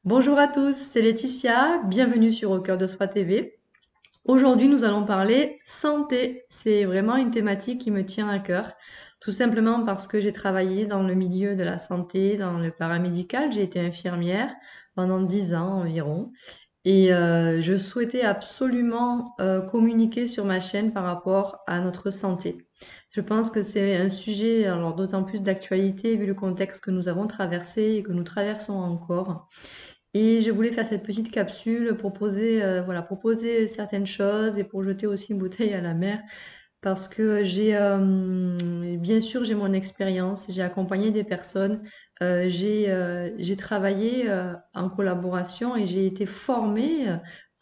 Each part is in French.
Bonjour à tous, c'est Laetitia, bienvenue sur Au cœur de Soi TV. Aujourd'hui, nous allons parler santé. C'est vraiment une thématique qui me tient à cœur, tout simplement parce que j'ai travaillé dans le milieu de la santé, dans le paramédical. J'ai été infirmière pendant 10 ans environ. Et je souhaitais absolument communiquer sur ma chaîne par rapport à notre santé. Je pense que c'est un sujet, alors d'autant plus d'actualité vu le contexte que nous avons traversé et que nous traversons encore. Et je voulais faire cette petite capsule pour poser, voilà, pour poser certaines choses et pour jeter aussi une bouteille à la mer. Parce que bien sûr, j'ai mon expérience, j'ai accompagné des personnes, j'ai travaillé en collaboration et j'ai été formée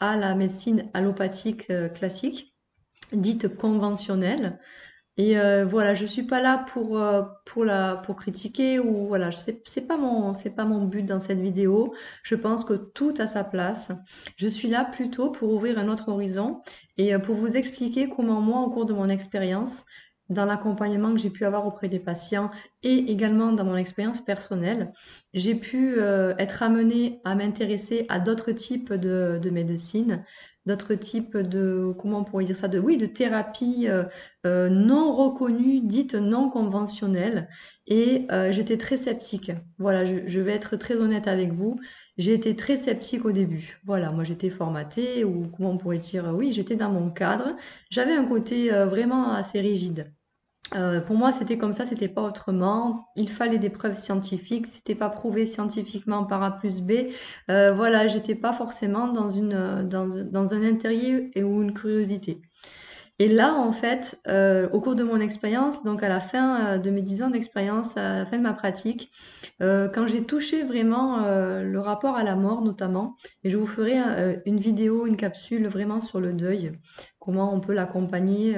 à la médecine allopathique classique, dite conventionnelle. Et voilà, je suis pas là pour critiquer ou voilà, c'est pas mon but dans cette vidéo. Je pense que tout a sa place. Je suis là plutôt pour ouvrir un autre horizon et pour vous expliquer comment moi, au cours de mon expérience, dans l'accompagnement que j'ai pu avoir auprès des patients et également dans mon expérience personnelle, j'ai pu être amenée à m'intéresser à d'autres types de médecine, d'autres types de, comment on pourrait dire ça, oui, de thérapie non reconnue, dite non conventionnelle. Et j'étais très sceptique. Voilà, je vais être très honnête avec vous. J'ai été très sceptique au début. Voilà, moi j'étais formatée, ou comment on pourrait dire, oui, j'étais dans mon cadre. J'avais un côté vraiment assez rigide. Pour moi, c'était comme ça, c'était pas autrement. Il fallait des preuves scientifiques. Si c'était pas prouvé scientifiquement par A plus B, voilà, j'étais pas forcément dans un intérêt ou une curiosité. Et là, en fait, au cours de mon expérience, donc à la fin de mes 10 ans d'expérience, à la fin de ma pratique, quand j'ai touché vraiment le rapport à la mort notamment, et je vous ferai une vidéo, une capsule vraiment sur le deuil, comment on peut l'accompagner,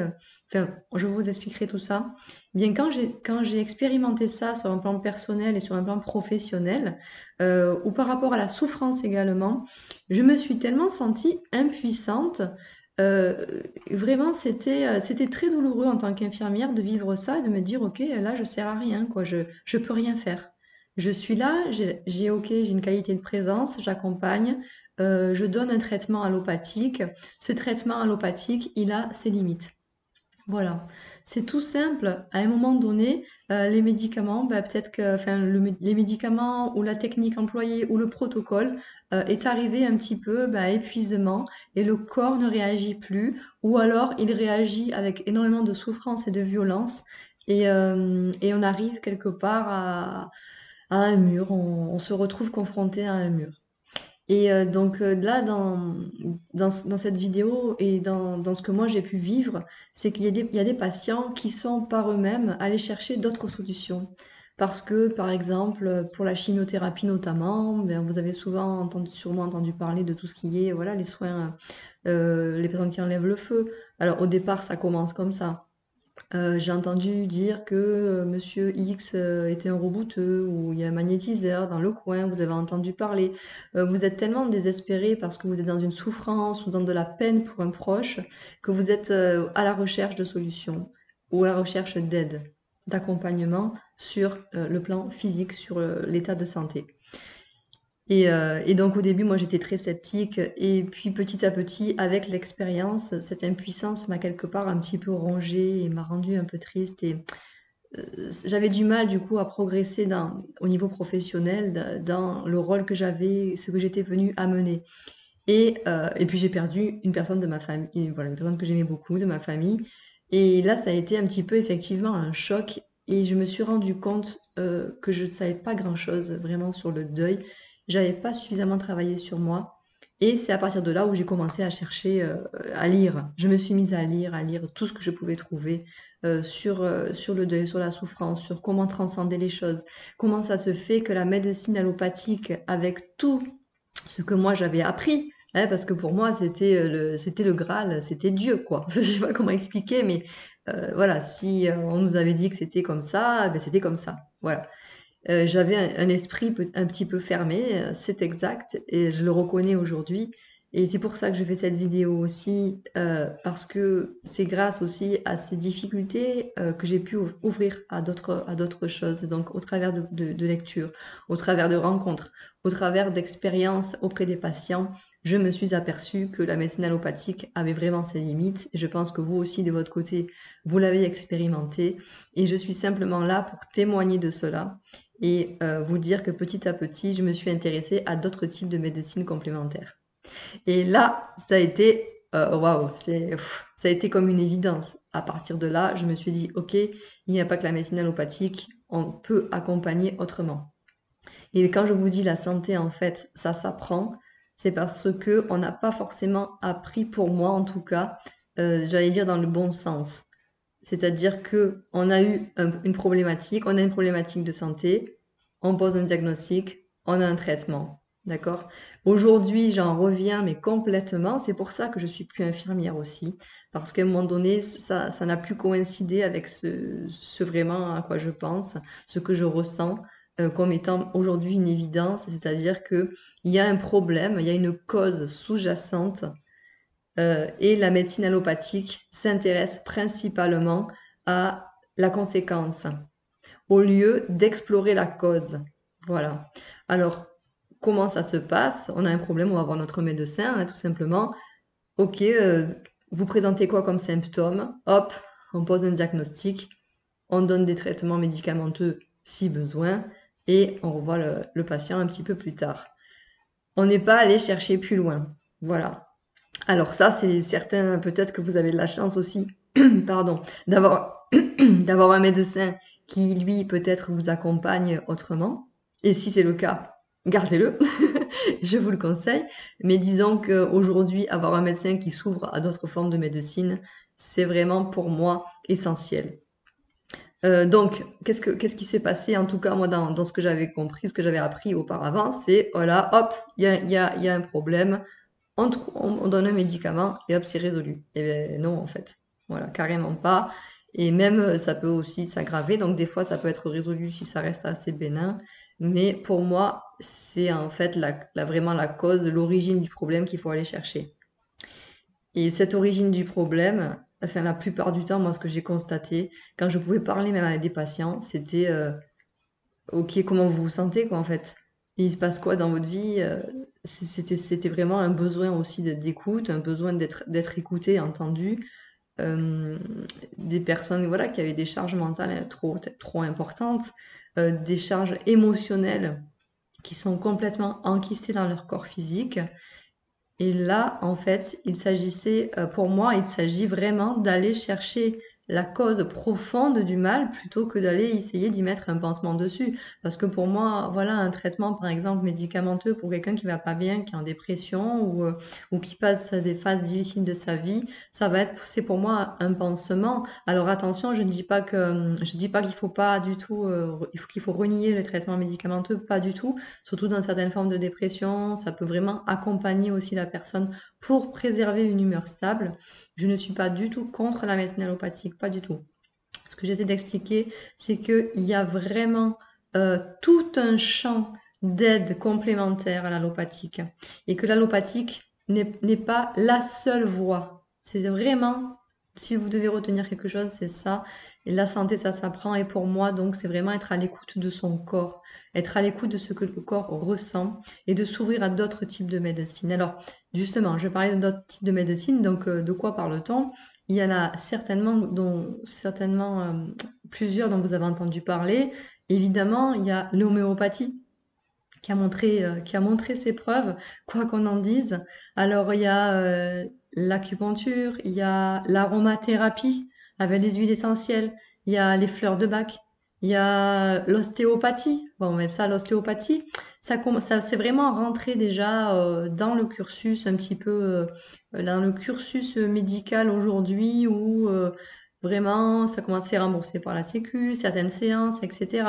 enfin, je vous expliquerai tout ça. Bien, quand j'ai expérimenté ça sur un plan personnel et sur un plan professionnel, ou par rapport à la souffrance également, je me suis tellement sentie impuissante. euh, Vraiment, c'était très douloureux en tant qu'infirmière de vivre ça et de me dire, ok, là, je sers à rien, quoi, je peux rien faire. Je suis là, ok, j'ai une qualité de présence, j'accompagne, je donne un traitement allopathique. Ce traitement allopathique, il a ses limites. Voilà, c'est tout simple. À un moment donné, les médicaments, bah, peut-être que, enfin, les médicaments ou la technique employée ou le protocole est arrivé un petit peu bah, à épuisement et le corps ne réagit plus, ou alors il réagit avec énormément de souffrance et de violence et on arrive quelque part à un mur. On se retrouve confronté à un mur. Et donc là, dans cette vidéo et dans ce que moi j'ai pu vivre, c'est il y a des patients qui sont par eux-mêmes allés chercher d'autres solutions. Parce que, par exemple, pour la chimiothérapie notamment, ben, vous avez sûrement entendu parler de tout ce qui est, voilà, les soins, les personnes qui enlèvent le feu. Alors au départ, ça commence comme ça. J'ai entendu dire que Monsieur X était un rebouteux ou il y a un magnétiseur dans le coin, vous avez entendu parler. Vous êtes tellement désespéré parce que vous êtes dans une souffrance ou dans de la peine pour un proche que vous êtes à la recherche de solutions ou à la recherche d'aide, d'accompagnement sur le plan physique, sur l'état de santé. Et donc au début, moi j'étais très sceptique et puis petit à petit, avec l'expérience, cette impuissance m'a quelque part un petit peu rongée et m'a rendue un peu triste et j'avais du mal du coup à progresser au niveau professionnel dans le rôle que j'avais, ce que j'étais venue à mener. Et puis j'ai perdu une personne de ma famille, voilà, une personne que j'aimais beaucoup de ma famille. Et là, ça a été un petit peu effectivement un choc et je me suis rendu compte que je ne savais pas grand-chose vraiment sur le deuil. J'avais pas suffisamment travaillé sur moi. Et c'est à partir de là où j'ai commencé à chercher, à lire. Je me suis mise à lire tout ce que je pouvais trouver sur le deuil, sur la souffrance, sur comment transcender les choses. Comment ça se fait que la médecine allopathique, avec tout ce que moi j'avais appris, hein, parce que pour moi c'était le Graal, c'était Dieu quoi. Je sais pas comment expliquer, mais voilà, si on nous avait dit que c'était comme ça, ben c'était comme ça. Voilà. J'avais un esprit un petit peu fermé, c'est exact, et je le reconnais aujourd'hui. Et c'est pour ça que je fais cette vidéo aussi, parce que c'est grâce aussi à ces difficultés que j'ai pu ouvrir à d'autres choses. Donc au travers de lectures, au travers de rencontres, au travers d'expériences auprès des patients, je me suis aperçue que la médecine allopathique avait vraiment ses limites. Et je pense que vous aussi, de votre côté, vous l'avez expérimenté. Et je suis simplement là pour témoigner de cela et vous dire que petit à petit, je me suis intéressée à d'autres types de médecine complémentaires. Et là, ça a été waouh, ça a été comme une évidence. À partir de là, je me suis dit, ok, il n'y a pas que la médecine allopathique, on peut accompagner autrement. Et quand je vous dis la santé, en fait, ça s'apprend, c'est parce que on n'a pas forcément appris, pour moi en tout cas, j'allais dire dans le bon sens. C'est-à-dire que on a eu une problématique, on a une problématique de santé, on pose un diagnostic, on a un traitement. D'accord? Aujourd'hui, j'en reviens, mais complètement. C'est pour ça que je suis plus infirmière aussi. Parce qu'à un moment donné, ça n'a plus coïncidé avec ce vraiment à quoi je pense, ce que je ressens, comme étant aujourd'hui une évidence. C'est-à-dire que il y a un problème, il y a une cause sous-jacente et la médecine allopathique s'intéresse principalement à la conséquence au lieu d'explorer la cause. Voilà. Alors, comment ça se passe? On a un problème, on va voir notre médecin, hein, tout simplement. Ok, vous présentez quoi comme symptômes? Hop, on pose un diagnostic, on donne des traitements médicamenteux si besoin, et on revoit le patient un petit peu plus tard. On n'est pas allé chercher plus loin. Voilà. Alors ça, c'est certain, peut-être que vous avez de la chance aussi, pardon, d'avoir d'avoir un médecin qui, lui, peut-être vous accompagne autrement. Et si c'est le cas, gardez-le, je vous le conseille. Mais disons qu'aujourd'hui, avoir un médecin qui s'ouvre à d'autres formes de médecine, c'est vraiment pour moi essentiel. Donc, qu'est-ce qui s'est passé, en tout cas, moi, dans ce que j'avais compris, ce que j'avais appris auparavant, c'est, voilà, hop, il y a un problème, on donne un médicament et hop, c'est résolu. Et bien non, en fait. Voilà, carrément pas. Et même, ça peut aussi s'aggraver. Donc, des fois, ça peut être résolu si ça reste assez bénin. Mais pour moi, c'est en fait vraiment la cause, l'origine du problème qu'il faut aller chercher. Et cette origine du problème, enfin, la plupart du temps, moi, ce que j'ai constaté, quand je pouvais parler même à des patients, c'était ok, comment vous vous sentez, quoi, en fait? Il se passe quoi dans votre vie? C'était vraiment un besoin aussi d'écoute, un besoin d'être écouté, entendu. Euh, des personnes, voilà, qui avaient des charges mentales trop importantes, des charges émotionnelles qui sont complètement enquistées dans leur corps physique. Et là, en fait, il s'agissait, pour moi, il s'agit vraiment d'aller chercher la cause profonde du mal plutôt que d'aller essayer d'y mettre un pansement dessus. Parce que pour moi, voilà, un traitement, par exemple, médicamenteux pour quelqu'un qui va pas bien, qui est en dépression ou qui passe des phases difficiles de sa vie, c'est pour moi un pansement. Alors attention, je dis pas qu'il faut pas du tout, qu'il faut renier le traitement médicamenteux, pas du tout. Surtout dans certaines formes de dépression, ça peut vraiment accompagner aussi la personne pour préserver une humeur stable. Je ne suis pas du tout contre la médecine allopathique, pas du tout. Ce que j'essaie d'expliquer, c'est qu'il y a vraiment tout un champ d'aide complémentaire à l'allopathique et que l'allopathique n'est pas la seule voie. C'est vraiment, si vous devez retenir quelque chose, c'est ça. Et la santé, ça s'apprend. Et pour moi, donc, c'est vraiment être à l'écoute de son corps, être à l'écoute de ce que le corps ressent et de s'ouvrir à d'autres types de médecine. Alors, justement, je vais parler d'autres types de médecine. Donc, de quoi parle-t-on? Il y en a certainement plusieurs dont vous avez entendu parler. Évidemment, il y a l'homéopathie qui a montré ses preuves, quoi qu'on en dise. Alors, il y a l'acupuncture, il y a l'aromathérapie avec les huiles essentielles, il y a les fleurs de bac, il y a l'ostéopathie. Bon, mais ça, l'ostéopathie, ça c'est vraiment rentré déjà dans le cursus, un petit peu dans le cursus médical aujourd'hui où vraiment ça commence à être remboursé par la Sécu, certaines séances, etc.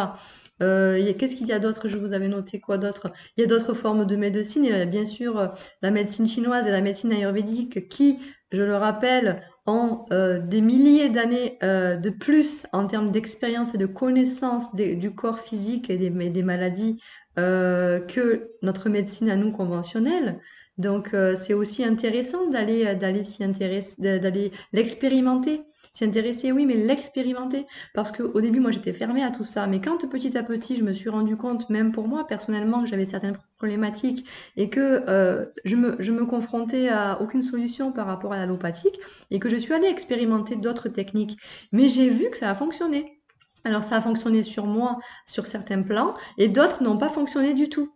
Qu'est-ce qu'il y a d'autre? Je vous avais noté quoi d'autre? Il y a d'autres formes de médecine. Il y a bien sûr la médecine chinoise et la médecine ayurvédique qui, je le rappelle, ont des milliers d'années de plus en termes d'expérience et de connaissance du corps physique et des maladies que notre médecine à nous conventionnelle. Donc, c'est aussi intéressant d'aller s'y intéresser, d'aller l'expérimenter. S'y intéresser, oui, mais l'expérimenter. Parce qu'au début, moi, j'étais fermée à tout ça. Mais quand petit à petit, je me suis rendu compte, même pour moi, personnellement, que j'avais certaines problématiques et que je me confrontais à aucune solution par rapport à l'allopathique et que je suis allée expérimenter d'autres techniques. Mais j'ai vu que ça a fonctionné. Alors, ça a fonctionné sur moi, sur certains plans, et d'autres n'ont pas fonctionné du tout.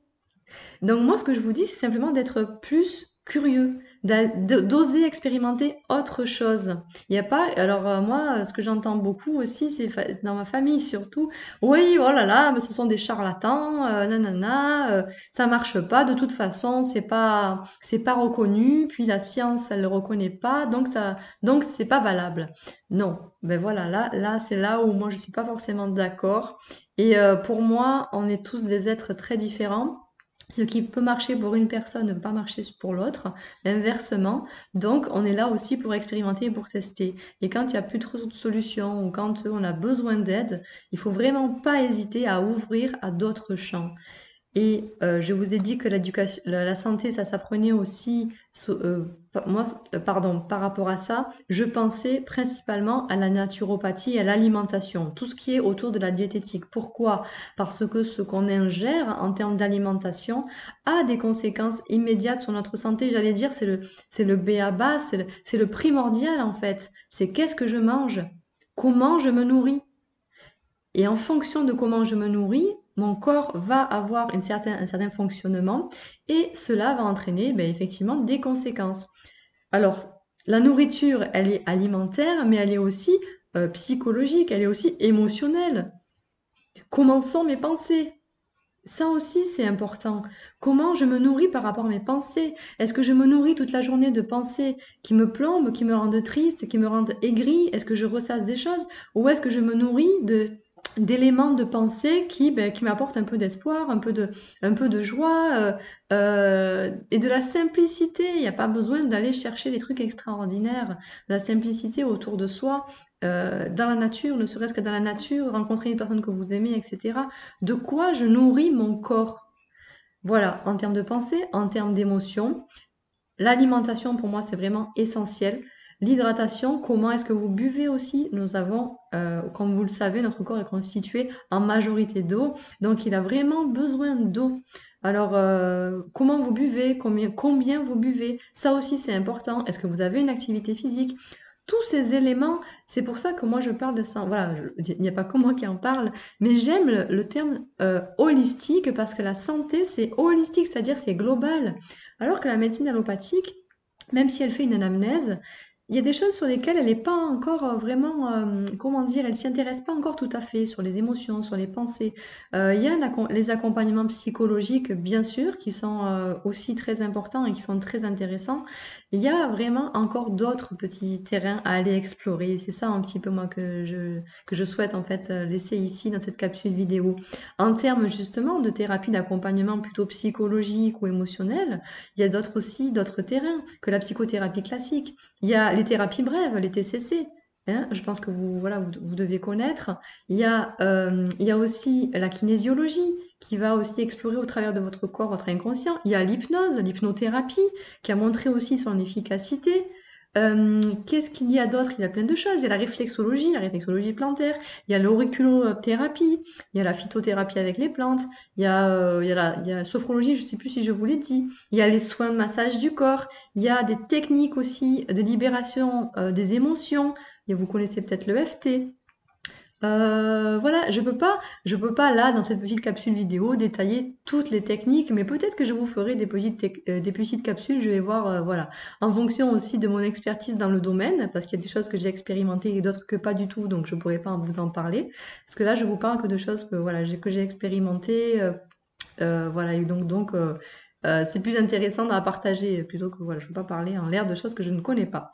Donc moi, ce que je vous dis, c'est simplement d'être plus curieux, d'oser expérimenter autre chose. Il n'y a pas, alors moi, ce que j'entends beaucoup aussi, c'est dans ma famille surtout, oui, oh là là, mais ce sont des charlatans, nanana, ça marche pas, de toute façon, c'est pas reconnu, puis la science, elle le reconnaît pas, donc c'est pas valable. Non, ben voilà, là, c'est là où moi, je suis pas forcément d'accord. Et pour moi, on est tous des êtres très différents. Ce qui peut marcher pour une personne ne peut pas marcher pour l'autre, inversement. Donc, on est là aussi pour expérimenter et pour tester. Et quand il n'y a plus trop de solutions ou quand on a besoin d'aide, il faut vraiment pas hésiter à ouvrir à d'autres champs. Et je vous ai dit que l'éducation, la santé, ça s'apprenait aussi, moi, pardon, par rapport à ça, je pensais principalement à la naturopathie et à l'alimentation, tout ce qui est autour de la diététique. Pourquoi? Parce que ce qu'on ingère en termes d'alimentation a des conséquences immédiates sur notre santé. J'allais dire, c'est le b.a.-ba, c'est le primordial en fait. C'est qu'est-ce que je mange? Comment je me nourris? Et en fonction de comment je me nourris, mon corps va avoir un certain fonctionnement et cela va entraîner effectivement des conséquences. Alors, la nourriture, elle est alimentaire, mais elle est aussi psychologique, elle est aussi émotionnelle. Comment sont mes pensées? Ça aussi, c'est important. Comment je me nourris par rapport à mes pensées? Est-ce que je me nourris toute la journée de pensées qui me plombent, qui me rendent triste, qui me rendent aigrie? Est-ce que je ressasse des choses? Ou est-ce que je me nourris d'éléments de pensée qui m'apportent un peu d'espoir, un peu de joie et de la simplicité? Il n'y a pas besoin d'aller chercher des trucs extraordinaires. La simplicité autour de soi, dans la nature, ne serait-ce que dans la nature, rencontrer une personne que vous aimez, etc. De quoi je nourris mon corps? Voilà, en termes de pensée, en termes d'émotion. L'alimentation, pour moi, c'est vraiment essentiel. L'hydratation, comment est-ce que vous buvez aussi? Nous avons, comme vous le savez, notre corps est constitué en majorité d'eau, donc il a vraiment besoin d'eau. Alors, comment vous buvez? Combien vous buvez? Ça aussi, c'est important. Est-ce que vous avez une activité physique? Tous ces éléments, c'est pour ça que moi je parle de ça. Voilà, il n'y a pas que moi qui en parle, mais j'aime le terme holistique parce que la santé, c'est holistique, c'est-à-dire c'est global. Alors que la médecine allopathique, même si elle fait une anamnèse, il y a des choses sur lesquelles elle n'est pas encore vraiment, comment dire, elle s'y intéresse pas encore tout à fait, sur les émotions, sur les pensées. Il y a les accompagnements psychologiques, bien sûr, qui sont aussi très importants et qui sont très intéressants. Il y a vraiment encore d'autres petits terrains à aller explorer. C'est ça un petit peu moi que je souhaite en fait laisser ici dans cette capsule vidéo. En termes justement de thérapie d'accompagnement plutôt psychologique ou émotionnel, il y a d'autres aussi, d'autres terrains que la psychothérapie classique. Il y a les thérapies brèves, les TCC. Hein, je pense que vous, voilà, vous devez connaître. Il y a aussi la kinésiologie qui va aussi explorer au travers de votre corps, votre inconscient. Il y a l'hypnose, l'hypnothérapie, qui a montré aussi son efficacité. Qu'est-ce qu'il y a d'autre? Il y a plein de choses. Il y a la réflexologie plantaire, il y a l'auriculothérapie, il y a la phytothérapie avec les plantes, il y a la sophrologie, je ne sais plus si je vous l'ai dit, il y a les soins de massage du corps, il y a des techniques aussi de libération des émotions, et vous connaissez peut-être le FT. Voilà, je peux pas là, dans cette petite capsule vidéo, détailler toutes les techniques, mais peut-être que je vous ferai des petites capsules, je vais voir, voilà, en fonction aussi de mon expertise dans le domaine, parce qu'il y a des choses que j'ai expérimentées et d'autres que pas du tout, donc je pourrais pas vous en parler, parce que là, je vous parle que de choses que, voilà, que j'ai expérimentées, voilà, et c'est plus intéressant à partager plutôt que, voilà, je ne veux pas parler en l'air de choses que je ne connais pas.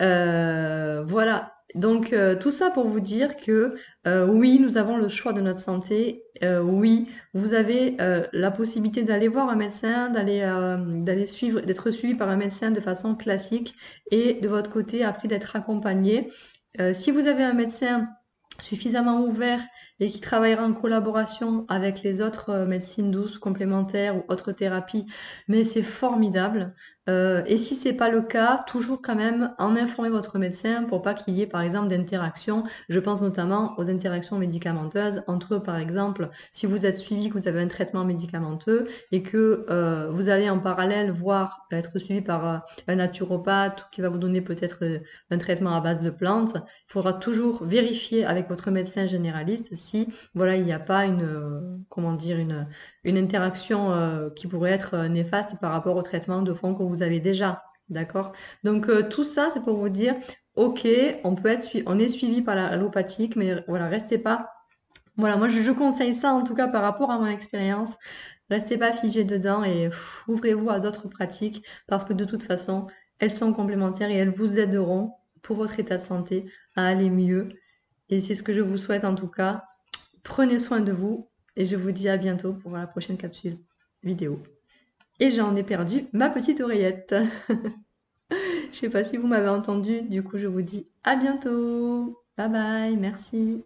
Voilà. Donc tout ça pour vous dire que oui, nous avons le choix de notre santé. Oui, vous avez la possibilité d'aller voir un médecin, d'aller suivre, d'être suivi par un médecin de façon classique et de votre côté après d'être accompagné. Si vous avez un médecin suffisamment ouvert et qui travaillera en collaboration avec les autres médecines douces complémentaires ou autres thérapies, mais c'est formidable. Et si c'est pas le cas, toujours quand même en informer votre médecin pour pas qu'il y ait par exemple d'interactions. Je pense notamment aux interactions médicamenteuses entre, par exemple, si vous êtes suivi, que vous avez un traitement médicamenteux et que vous allez en parallèle voir être suivi par un naturopathe qui va vous donner peut-être un traitement à base de plantes. Il faudra toujours vérifier avec votre médecin généraliste si voilà, il n'y a pas comment dire, une interaction qui pourrait être néfaste par rapport au traitement de fond que vous avez déjà. D'accord? Donc tout ça, c'est pour vous dire, ok, on est suivi par l'allopathique, mais voilà, restez pas. Voilà, moi je conseille ça en tout cas par rapport à mon expérience. Restez pas figé dedans et ouvrez-vous à d'autres pratiques parce que de toute façon, elles sont complémentaires et elles vous aideront pour votre état de santé à aller mieux. Et c'est ce que je vous souhaite en tout cas. Prenez soin de vous et je vous dis à bientôt pour la prochaine capsule vidéo. Et j'en ai perdu ma petite oreillette. Je sais pas si vous m'avez entendu, du coup je vous dis à bientôt. Bye bye, merci.